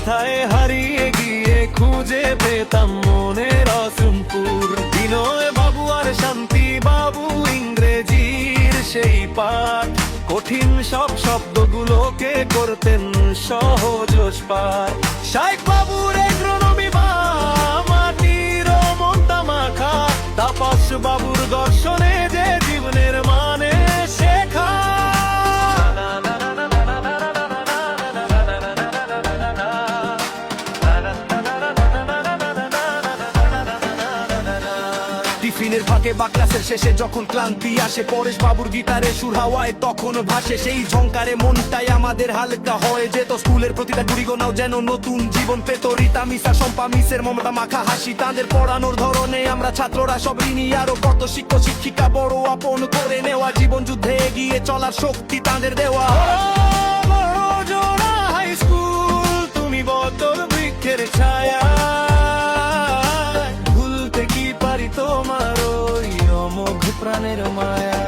ব্যথায় হারিয়ে গিয়ে খুঁজে পেতাম মনের অসুমপুর। বিনয় বাবু আর শান্তি বাবু ইংরেজির সেই পাঠ, কঠিন সব শব্দগুলোকে করতেন সহজ পাঠ। শাইখ বাবুর এগ্রোনমি বা মাটির মনটা মাখা, তাপস বাবুর দর্শনে যে জীবনের মানে শেখা। টিফিনের ফাঁকে বা ক্লাসের শেষে যখন ক্লান্তি আসে, পরেশ বাবুর গিটারে সুর হাওয়ায় তখন ভাসে। সেই ঝংকারে মনটাই আমাদের হালকা হয়ে যেত, স্কুলের প্রতিটা গুড়িগোনাও যেন নতুন জীবন পেত। রীতা মিসা শম্পা মিসের মমতা মাখা হাসি, তাদের পড়ানোর ধরনে আমরা ছাত্ররা সব ঋণী। আরো কত শিক্ষক শিক্ষিকা বড় আপন করে নেওয়া, জীবন যুদ্ধে এগিয়ে চলার শক্তি তাদের দেওয়া। হাই স্কুল তুমি বতল বৃক্ষের ছায়া, ভুলতে কি পারি তোমার ওই অমোঘ প্রাণের মায়া।